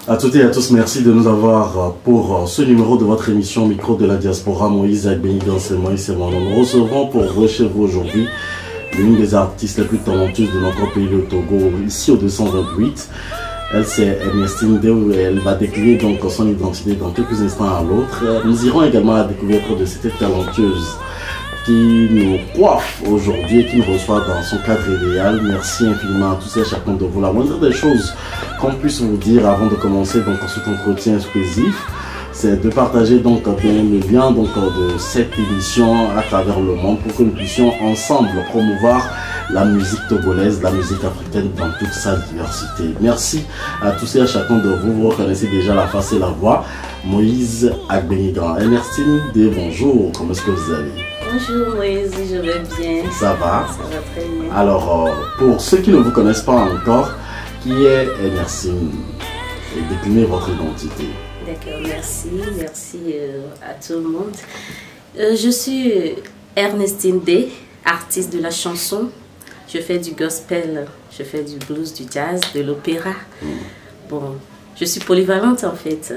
À toutes et à tous, merci de nous avoir pour ce numéro de votre émission Micro de la Diaspora. Moïse Agbenigan, c'est Moïse, c'est moi. Nous recevrons pour chez vous aujourd'hui l'une des artistes les plus talentueuses de notre pays, le Togo, ici au 228. Elle, c'est Ernestine Deo, elle va décliner donc son identité dans quelques instants à l'autre. Nous irons également à la découverte de cette talentueuse qui nous coiffe aujourd'hui et qui nous reçoit dans son cadre idéal. Merci infiniment à tous et à chacun de vous. La moindre des choses qu'on puisse vous dire avant de commencer donc cet entretien exclusif, c'est de partager donc bien le lien donc de cette émission à travers le monde pour que nous puissions ensemble promouvoir la musique togolaise, la musique africaine dans toute sa diversité. Merci à tous et à chacun de vous. Vous reconnaissez déjà la face et la voix. Moïse Agbenigan. Ernestine, bonjour, comment est-ce que vous allez? Bonjour Moïse, je vais bien. Ça va? Ça va très bien. Alors, pour ceux qui ne vous connaissent pas encore, qui est Ernestine? Et déclinez votre identité. D'accord, merci. Merci à tout le monde. Je suis Ernestine D, artiste de la chanson. Je fais du gospel, je fais du blues, du jazz, de l'opéra. Bon, je suis polyvalente en fait.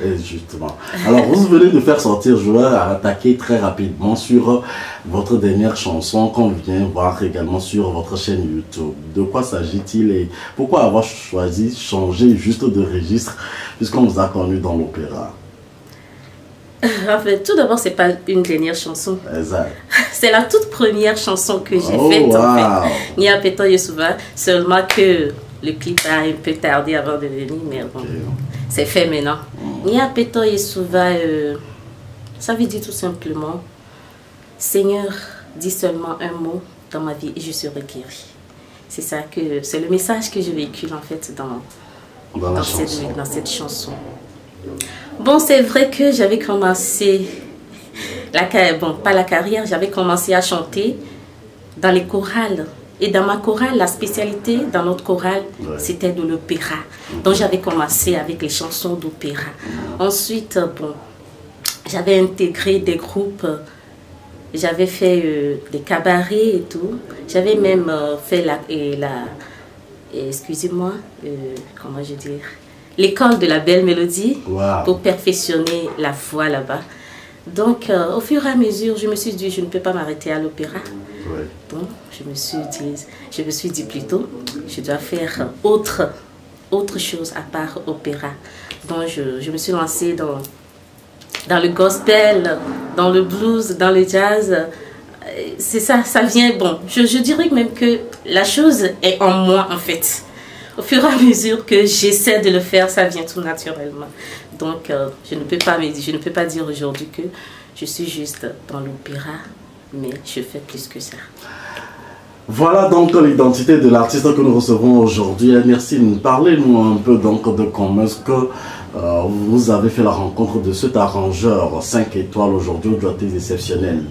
Et justement. Alors, vous venez de faire sortir, je vais attaquer très rapidement sur votre dernière chanson qu'on vient voir également sur votre chaîne YouTube. De quoi s'agit-il et pourquoi avoir choisi changer juste de registre puisqu'on vous a connu dans l'opéra? En fait, tout d'abord, c'est pas une dernière chanson. Exact. C'est la toute première chanson que j'ai faite en fait. Nia Peto Yesuva, seulement que le clip a un peu tardé avant de venir, mais bon, c'est fait maintenant. Nia Peto Yesuva, ça veut dire tout simplement, Seigneur, dis seulement un mot dans ma vie et je serai guéri. C'est ça que, c'est le message que je véhicule en fait dans cette chanson. Bon, c'est vrai que j'avais commencé, bon, pas la carrière, j'avais commencé à chanter dans les chorales. Et dans ma chorale, la spécialité dans notre chorale, c'était de l'opéra. Donc j'avais commencé avec les chansons d'opéra. Ensuite, bon, j'avais intégré des groupes, j'avais fait des cabarets et tout. J'avais même fait excusez-moi, comment je dire, l'école de la belle mélodie pour perfectionner la voix là-bas. Donc, au fur et à mesure, je me suis dit, je ne peux pas m'arrêter à l'opéra. Donc, je me suis dit plutôt, je dois faire autre chose à part opéra. Donc, je me suis lancée dans le gospel, dans le blues, dans le jazz. C'est ça, ça vient, bon, je dirais même que la chose est en moi en fait. Au fur et à mesure que j'essaie de le faire, ça vient tout naturellement. Donc, je ne peux pas dire aujourd'hui que je suis juste dans l'opéra, mais je fais plus que ça. Voilà donc l'identité de l'artiste que nous recevons aujourd'hui. Merci. Parlez-nous un peu donc de comment est-ce que vous avez fait la rencontre de cet arrangeur 5 étoiles aujourd'hui, aujourd'hui exceptionnel,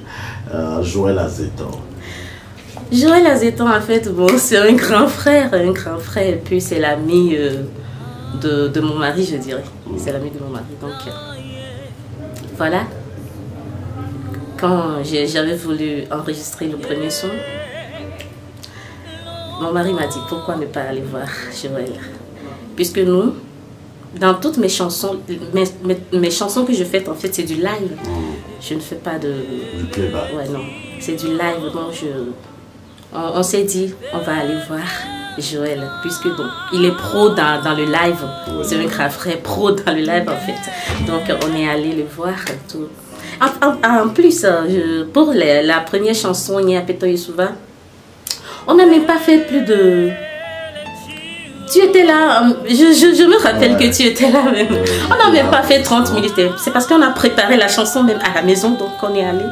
Joël Azeton. Joël Azeton, en fait, bon, c'est un grand frère, et puis c'est l'ami de mon mari, je dirais. C'est l'ami de mon mari, donc voilà. Quand j'avais voulu enregistrer le premier son, mon mari m'a dit pourquoi ne pas aller voir Joël. Puisque nous, dans toutes mes chansons, mes chansons que je fais, en fait, c'est du live. Je ne fais pas de... Du playback. Ouais, non, c'est du live, donc on s'est dit, on va aller voir Joël, puisque bon, il est pro dans le live. C'est un grand frère pro dans le live en fait. Donc on est allé le voir et tout. En plus, pour la première chanson, Nia Peto Yesuva, on n'a même pas fait plus de Tu étais là, je me rappelle que tu étais là même. On n'a même pas fait 30 minutes. C'est parce qu'on a préparé la chanson même à la maison, donc on est allé.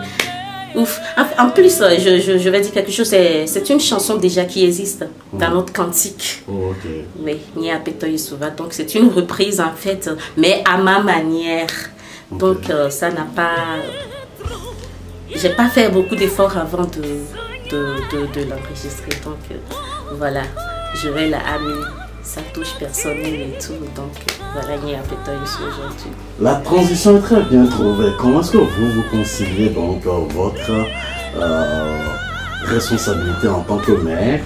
Ouf. En plus, je vais dire quelque chose, c'est une chanson déjà qui existe dans notre cantique. Oh, ok. Oui, Nia Peto Yesuva. Donc c'est une reprise en fait, mais à ma manière. Donc ça n'a pas... J'ai pas fait beaucoup d'efforts avant de l'enregistrer. Donc voilà, je vais la amener. Ça touche personnel et tout. Donc voilà, Nia Peto Yesuva aujourd'hui. La transition est très bien trouvée. Comment est-ce que vous conciliez donc votre responsabilité en tant que mère,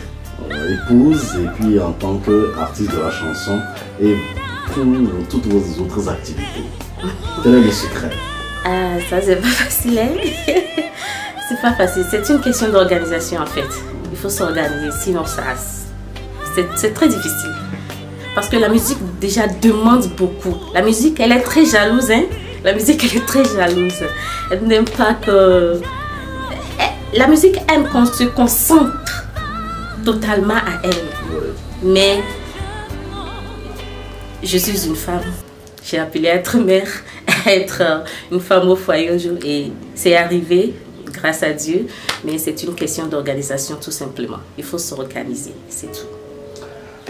épouse et puis en tant qu'artiste de la chanson et pour toutes vos autres activités? Quel est le secret? Ça c'est pas facile, hein? C'est pas facile, c'est une question d'organisation en fait. Il faut s'organiser, sinon ça c'est très difficile. Parce que la musique déjà demande beaucoup. La musique elle est très jalouse, hein? La musique elle est très jalouse. Elle n'aime pas que... La musique aime qu'on se concentre totalement à elle. Mais je suis une femme. J'ai appelé à être mère, à être une femme au foyer aujourd'hui. Et c'est arrivé, grâce à Dieu. Mais c'est une question d'organisation tout simplement. Il faut s'organiser, c'est tout.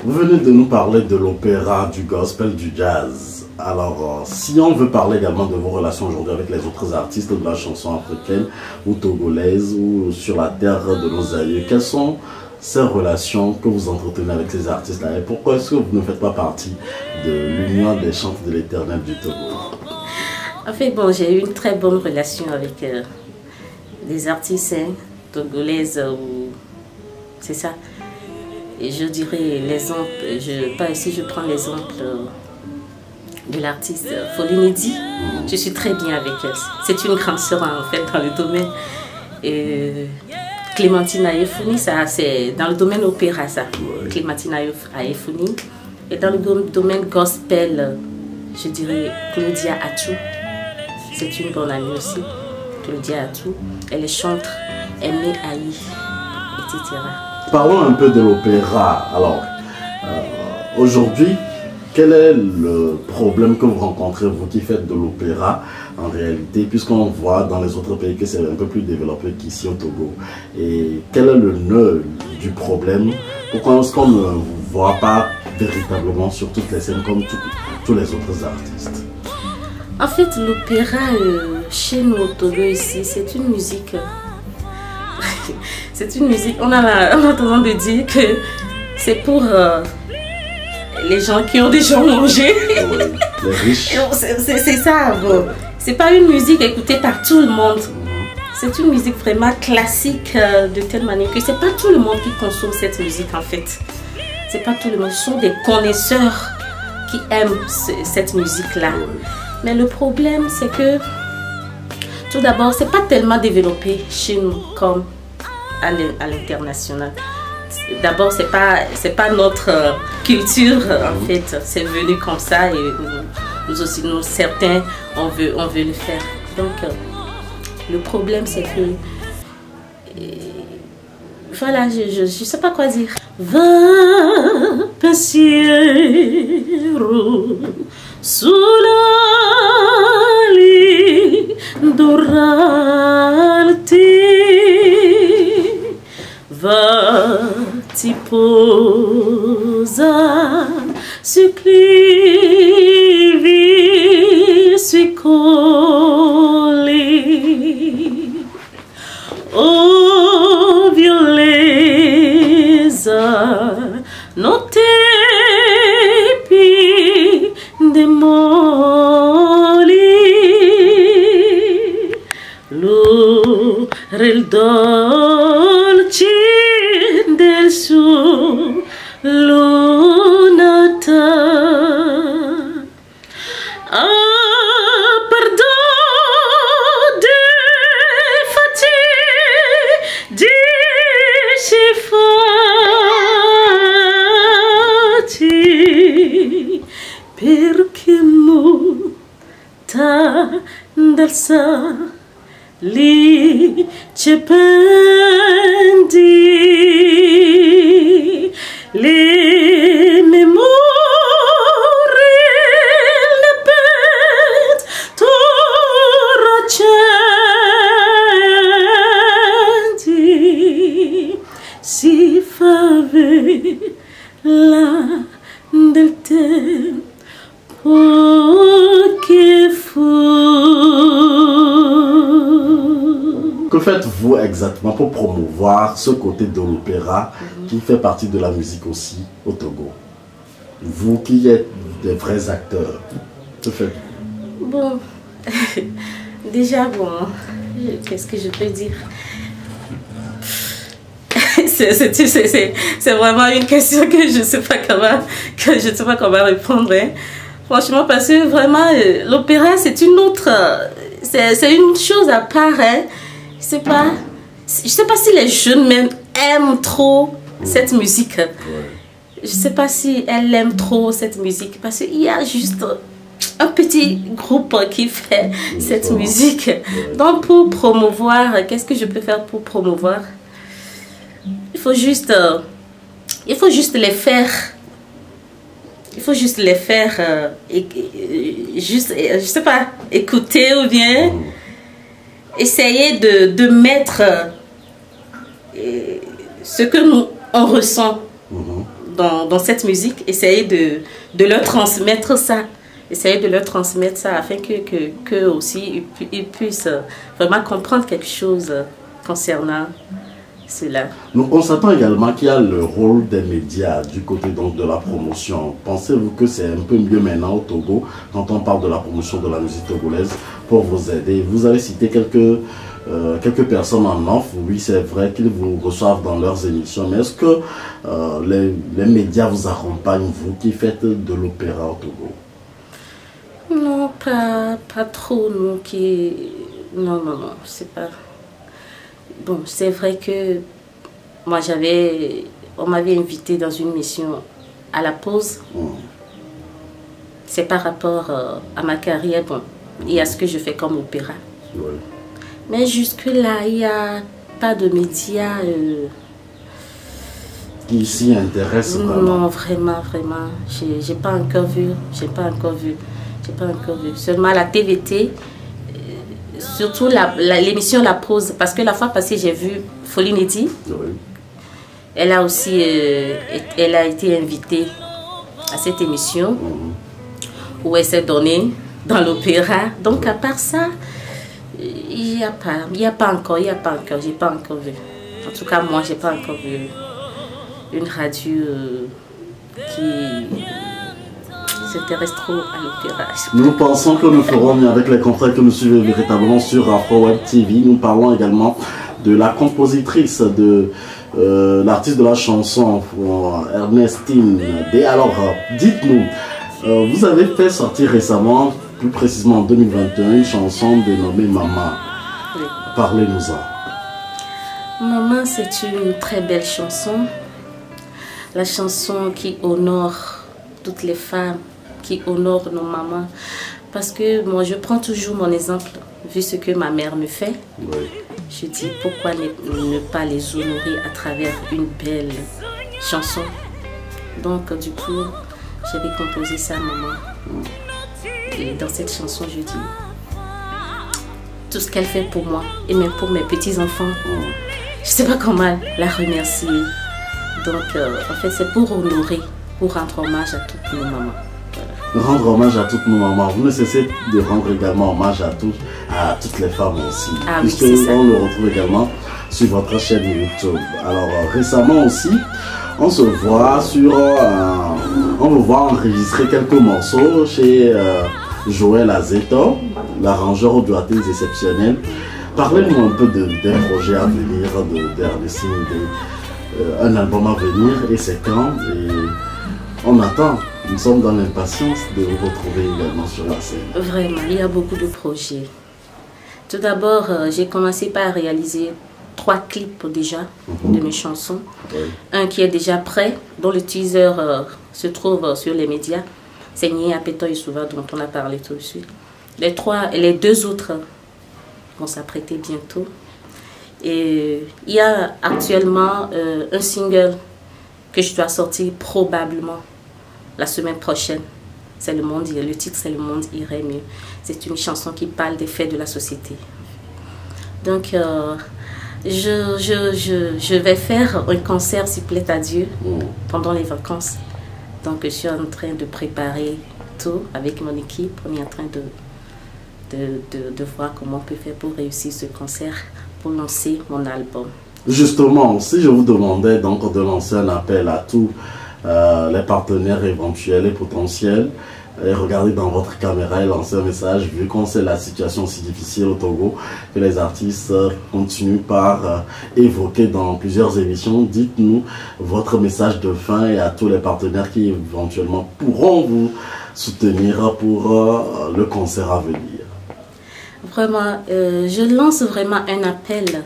Vous venez de nous parler de l'opéra, du gospel, du jazz. Alors, si on veut parler également de vos relations aujourd'hui avec les autres artistes de la chanson africaine ou togolaise ou sur la terre de nos aïeux, quelles sont ces relations que vous entretenez avec ces artistes-là et pourquoi est-ce que vous ne faites pas partie de l'Union des chantres de l'Éternel du Togo? En fait, bon, j'ai eu une très bonne relation avec des artistes togolaises, c'est ça. Et je dirais l'exemple, si je prends l'exemple de l'artiste Folinidi, je suis très bien avec elle. C'est une grande sœur en fait dans le domaine. Et Clémentine Ayefouni, ça c'est dans le domaine opéra ça. Clémentine Ayefouni. Et dans le domaine gospel, je dirais Claudia Atou. C'est une bonne amie aussi. Claudia Atou. Elle est chantre, Aimée Aïe, etc. Parlons un peu de l'opéra. Alors, aujourd'hui, quel est le problème que vous rencontrez, vous qui faites de l'opéra en réalité, puisqu'on voit dans les autres pays que c'est un peu plus développé qu'ici au Togo? Et quel est le nœud du problème? Pourquoi est-ce qu'on ne vous voit pas véritablement sur toutes les scènes comme tous les autres artistes? En fait, l'opéra chez nous au Togo ici, c'est une musique... c'est une musique, on a tendance de dire que c'est pour les gens qui ont déjà mangé. Les riches. C'est ça, bon. C'est pas une musique écoutée par tout le monde. C'est une musique vraiment classique de telle manière que c'est pas tout le monde qui consomme cette musique en fait. C'est pas tout le monde, ce sont des connaisseurs qui aiment cette musique-là. Mais le problème, c'est que tout d'abord, c'est pas tellement développé chez nous comme à l'international. D'abord, c'est pas notre culture en fait. C'est venu comme ça et nous aussi, nous certains, on veut le faire. Donc, le problème, c'est que voilà, je sais pas quoi dire. Va pensiero sulla dorati va ti posa su clivi sui colli oh violesa non tepi demoli l'orel dolce del suo lunata pardon de fatigue di fati perché muta dal sa li ci pendi le memorie là del tempo che fu. Que faites-vous exactement pour promouvoir ce côté de l'opéra qui fait partie de la musique aussi au Togo? Vous qui êtes des vrais acteurs, que faites-vous? Bon, déjà, bon, qu'est-ce que je peux dire? C'est vraiment une question que je ne sais pas comment répondre. Hein. Franchement, parce que vraiment, l'opéra, c'est une autre... C'est une chose à part. Hein. Je sais pas si les jeunes même aiment trop cette musique. Je sais pas si elles aiment trop cette musique. Parce qu'il y a juste un petit groupe qui fait cette musique. Donc, pour promouvoir, qu'est-ce que je peux faire pour promouvoir? Il faut juste les faire. Il faut juste les faire, je sais pas, écouter ou bien essayer de mettre ce que on ressent dans cette musique, essayer de leur transmettre ça. Essayer de leur transmettre ça afin que aussi ils puissent vraiment comprendre quelque chose concernant cela. Nous constatons également qu'il y a le rôle des médias du côté donc de la promotion. Pensez-vous que c'est un peu mieux maintenant au Togo quand on parle de la promotion de la musique togolaise pour vous aider? Vous avez cité quelques personnes en off. Oui, c'est vrai qu'ils vous reçoivent dans leurs émissions, mais est-ce que les médias vous accompagnent, vous qui faites de l'opéra au Togo? Non, pas trop, nous qui... Non, c'est pas... Bon, c'est vrai que moi on m'avait invité dans une mission à la pause. C'est par rapport à ma carrière, bon, et à ce que je fais comme opéra. Mais jusque-là, il n'y a pas de médias qui s'y intéressent vraiment. Non, vraiment. J'ai pas encore vu. Seulement la TVT, surtout l'émission La Pause, parce que la fois passée, j'ai vu Folie Neddy. Elle a aussi elle a été invitée à cette émission où elle s'est donnée dans l'opéra. Donc, à part ça, il n'y a pas encore, j'ai pas encore vu. En tout cas, moi, j'ai pas encore vu une radio qui s'intéresse trop à l'opéra. Nous pensons que nous ferons mieux avec les confrères que nous suivons véritablement sur Afro-Web TV. Nous parlons également de la compositrice, de l'artiste de la chanson, Ernestine D. Alors, dites-nous, vous avez fait sortir récemment, plus précisément en 2021, une chanson dénommée Maman. Oui. Parlez-nous-en. Maman, c'est une très belle chanson. La chanson qui honore toutes les femmes, qui honorent nos mamans. Parce que moi, je prends toujours mon exemple, vu ce que ma mère me fait. Je dis, pourquoi ne pas les honorer à travers une belle chanson? Donc, du coup, j'avais composé ça, maman. Et dans cette chanson, je dis tout ce qu'elle fait pour moi et même pour mes petits-enfants. Je ne sais pas comment la remercier. Donc, en fait, c'est pour honorer, pour rendre hommage à toutes nos mamans. Rendre hommage à toutes nos mamans. Vous ne cessez de rendre également hommage à toutes les femmes aussi. Ah oui, c'est ça. On le retrouve également sur votre chaîne YouTube. Alors, récemment aussi, on se voit on vous voit enregistrer quelques morceaux chez Joël Azeto, l'arrangeur audio-artiste exceptionnel. Parlez-nous un peu des projets à venir d'Ernestine D. Un album à venir et c'est quand? Et on attend. Nous sommes dans l'impatience de vous retrouver également sur la scène. Vraiment, il y a beaucoup de projets. Tout d'abord, j'ai commencé par réaliser 3 clips déjà de mes chansons. Un qui est déjà prêt, dont le teaser se trouve sur les médias. C'est Nia Peto Yusuva dont on a parlé tout de suite. Les 2 autres vont s'apprêter bientôt. Et il y a actuellement un single que je dois sortir probablement la semaine prochaine. C'est le titre c'est Le Monde irait mieux. C'est une chanson qui parle des faits de la société. Donc je vais faire un concert s'il plaît à Dieu pendant les vacances Donc, je suis en train de préparer tout avec mon équipe. On est en train de voir comment on peut faire pour réussir ce concert, pour lancer mon album. Justement, si je vous demandais donc de lancer un appel à tous les partenaires éventuels et potentiels, et regardez dans votre caméra et lancez un message, vu qu'on sait la situation si difficile au Togo, que les artistes continuent par évoquer dans plusieurs émissions, dites-nous votre message de fin et à tous les partenaires qui éventuellement pourront vous soutenir pour le concert à venir. Vraiment, je lance vraiment un appel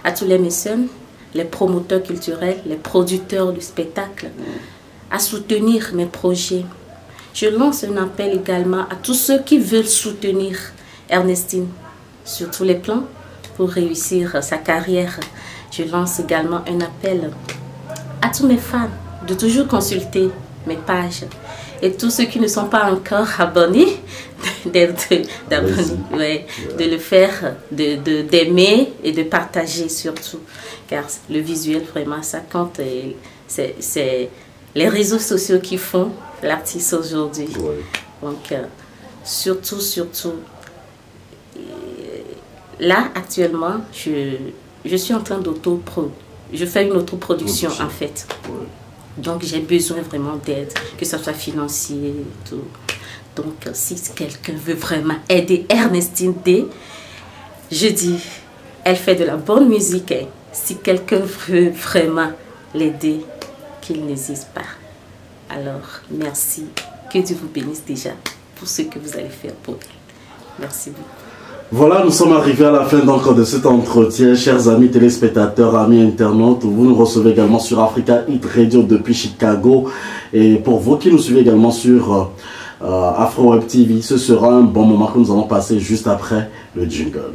à tous les mécènes, les promoteurs culturels, les producteurs du spectacle, à soutenir mes projets. Je lance un appel également à tous ceux qui veulent soutenir Ernestine sur tous les plans pour réussir sa carrière. Je lance également un appel à tous mes fans de toujours consulter mes pages. Et tous ceux qui ne sont pas encore abonnés, de le faire, d'aimer et de partager surtout. Car le visuel, vraiment, ça compte. C'est les réseaux sociaux qui font l'artiste aujourd'hui. Ouais. Donc, surtout, là, actuellement, je suis en train je fais une autoproduction, en fait. Ouais. Donc, j'ai besoin vraiment d'aide, que ce soit financier et tout. Donc, si quelqu'un veut vraiment aider Ernestine D, je dis, elle fait de la bonne musique. Hein. Si quelqu'un veut vraiment l'aider, qu'il n'hésite pas. Alors, merci. Que Dieu vous bénisse déjà pour ce que vous allez faire pour elle. Merci beaucoup. Voilà, nous sommes arrivés à la fin donc de cet entretien. Chers amis téléspectateurs, amis internautes, vous nous recevez également sur Africa Hit Radio depuis Chicago. Et pour vous qui nous suivez également sur Afro Web TV, ce sera un bon moment que nous allons passer juste après le jingle.